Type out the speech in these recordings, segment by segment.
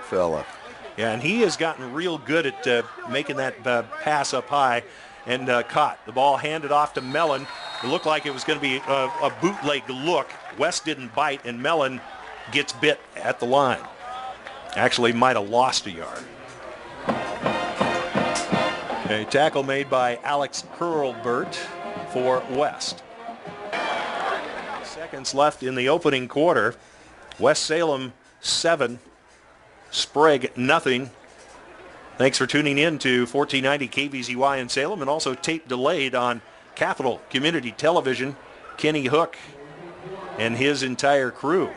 big fella. Yeah, and he has gotten real good at making that pass up high and caught. The ball handed off to Mellon. It looked like it was going to be a bootleg look. West didn't bite, and Mellon gets bit at the line. Actually might have lost a yard. A tackle made by Alex Hurlburt for West. Seconds left in the opening quarter. West Salem 7, Sprague nothing. Thanks for tuning in to 1490 KBZY in Salem, and also tape delayed on Capital Community Television. Kenny Hook and his entire crew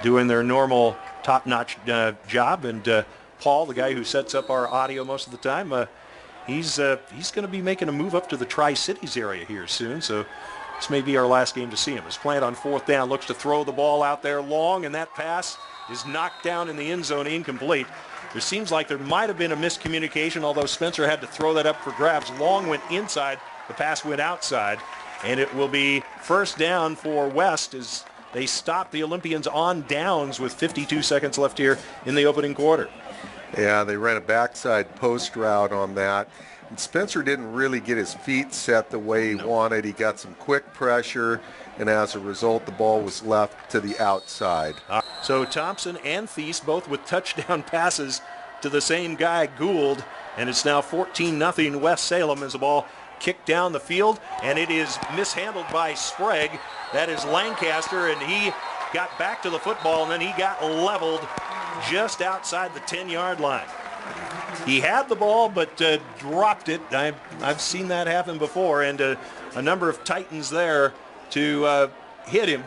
doing their normal top-notch job, and Paul, the guy who sets up our audio most of the time, he's going to be making a move up to the Tri-Cities area here soon, so this may be our last game to see him. As Plant on fourth down looks to throw the ball out there long, and that pass is knocked down in the end zone, incomplete. There seems like there might have been a miscommunication, although Spencer had to throw that up for grabs. Long went inside, the pass went outside, and it will be first down for West as they stop the Olympians on downs with 52 seconds left here in the opening quarter. Yeah, they ran a backside post route on that. And Spencer didn't really get his feet set the way he wanted. He got some quick pressure, and as a result, the ball was left to the outside. So Thompson and Thies both with touchdown passes to the same guy, Gould, and it's now 14-0 West Salem as the ball kicked down the field, and it is mishandled by Sprague. That is Lancaster, and he got back to the football, and then he got leveled just outside the 10-yard line. He had the ball, but dropped it. I've seen that happen before, and a number of Titans there to hit him.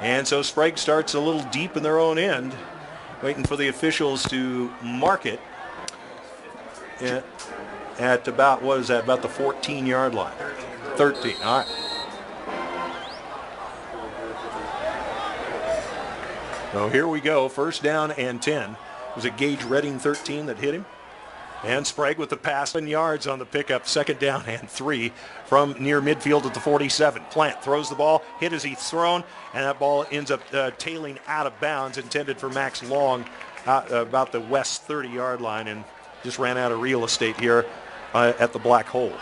And so Sprague starts a little deep in their own end, waiting for the officials to mark it at about, what is that, about the 14-yard line. 13, all right. So here we go, first down and 10. It was a Gage Redding 13 that hit him. And Sprague with the pass, 7 yards on the pickup, second down and 3 from near midfield at the 47. Plant throws the ball, hit as he's thrown, and that ball ends up tailing out of bounds, intended for Max Long about the West 30-yard line, and just ran out of real estate here at the black hole.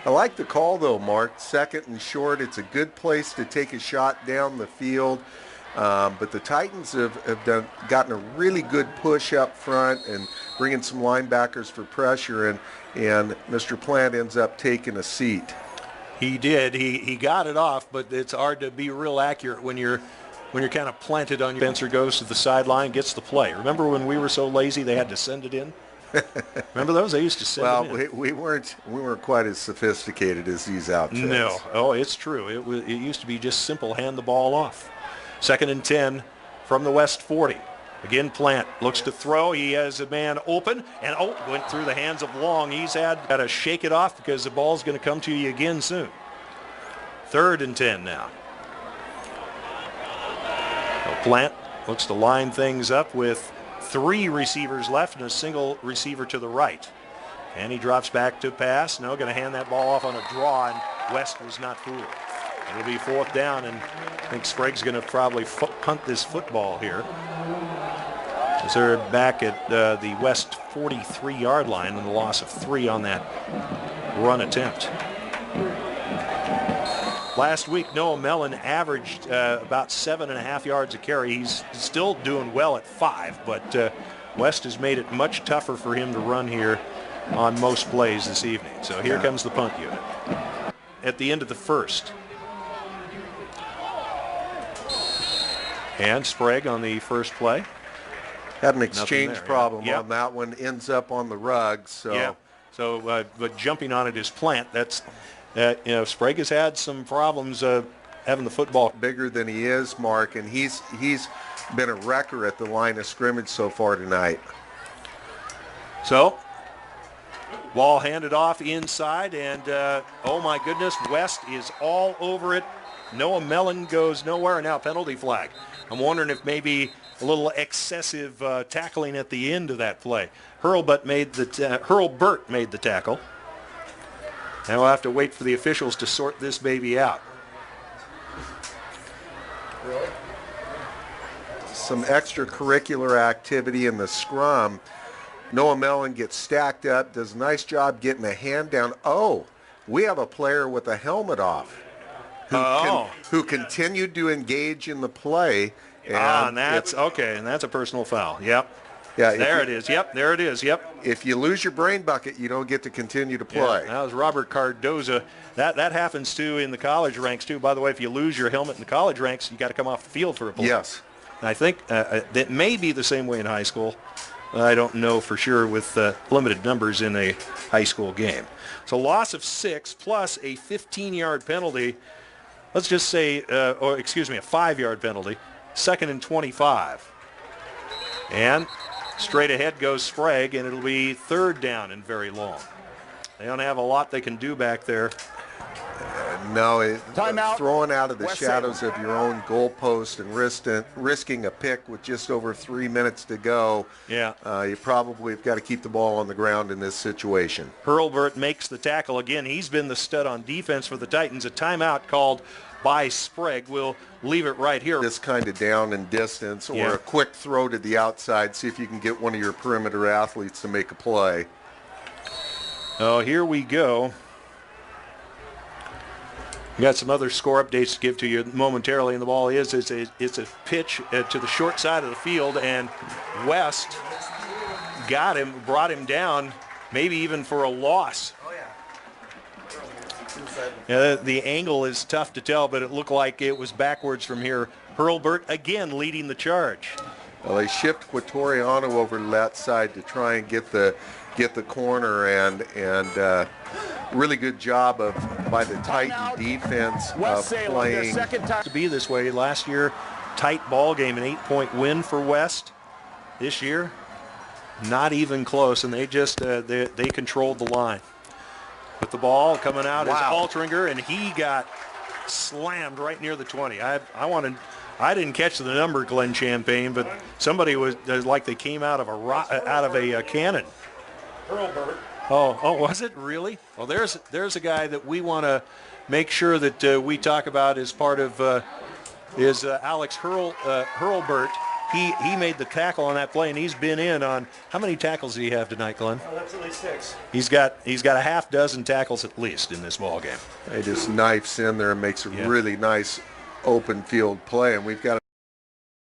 I like the call, though, Mark. Second and short. It's a good place to take a shot down the field. But the Titans have gotten a really good push up front and bringing some linebackers for pressure, and Mr. Plant ends up taking a seat. He did. He got it off, but it's hard to be real accurate when you're kind of planted on your. Spencer goes to the sideline, gets the play. Remember when we were so lazy they had to send it in? Remember those? They used to send it in. Well, we weren't quite as sophisticated as these outfits. No. Oh, it's true. It used to be just simple, hand the ball off. Second and 10 from the West 40. Again, Plant looks to throw. He has a man open, and went through the hands of Long. He's got to shake it off because the ball's going to come to you again soon. Third and 10 now. So Plant looks to line things up with 3 receivers left and a single receiver to the right. And he drops back to pass. No, going to hand that ball off on a draw, and West was not fooled. It'll be fourth down, and I think Sprague's going to probably punt this football here. As they're back at the West 43-yard line, and a loss of 3 on that run attempt. Last week, Noah Mellon averaged about 7.5 yards a carry. He's still doing well at 5, but West has made it much tougher for him to run here on most plays this evening. So here comes the punt unit at the end of the first. And Sprague on the first play. Had an exchange problem on that one. Ends up on the rug. So, yeah. So, but jumping on it is Plant. That's, Sprague has had some problems having the football. Bigger than he is, Mark, and he's been a wrecker at the line of scrimmage so far tonight. So, ball handed off inside, and oh my goodness, West is all over it. Noah Mellon goes nowhere, and now penalty flag. I'm wondering if maybe a little excessive tackling at the end of that play. Hurlburt made the tackle. Now we'll have to wait for the officials to sort this baby out. Really? some extracurricular activity in the scrum. Noah Mellon gets stacked up, does a nice job getting a hand down. Oh, we have a player with a helmet off who continued to engage in the play. And that's okay, and that's a personal foul. Yep. Yeah, there it is. Yep, there it is. Yep. If you lose your brain bucket, you don't get to continue to play. Yeah, that was Robert Cardoza. That happens too in the college ranks too. By the way, if you lose your helmet in the college ranks, you got to come off the field for a play. Yes. And I think that may be the same way in high school. I don't know for sure with limited numbers in a high school game. So loss of 6 plus a 15-yard penalty. Let's just say, a 5-yard penalty. 2nd and 25. And straight ahead goes Sprague, and it'll be 3rd down and very long. They don't have a lot they can do back there. Timeout. Throwing out of the shadows of your own goalpost and risking a pick with just over 3 minutes to go. Yeah. You probably have got to keep the ball on the ground in this situation. Hurlburt makes the tackle again. He's been the stud on defense for the Titans. A timeout called by Sprague. We'll leave it right here. This kind of down and distance or a quick throw to the outside. See if you can get one of your perimeter athletes to make a play. Oh, here we go. We got some other score updates to give to you momentarily, and the ball it's a pitch to the short side of the field, and West got him, brought him down, maybe even for a loss. The angle is tough to tell, but it looked like it was backwards from here. Hurlburt again leading the charge. Well, they shift Quatoriano over to that side to try and get the corner, and really good job by the Titan defense of playing. To be this way last year, tight ball game, an 8-point win for West. This year, not even close, and they just they controlled the line. With the ball coming out is Altringer, and he got slammed right near the 20. I didn't catch the number, Glenn Champagne, but somebody was like they came out of a cannon. Hurlburt. Oh, was it really? Well, there's a guy that we want to make sure that we talk about as part of is Alex Hurlburt. He made the tackle on that play, and he's been in on how many tackles do you have tonight, Glenn? That's at least 6. He's got a half dozen tackles at least in this ball game. He just knifes in there and makes a really nice open field play, and we've got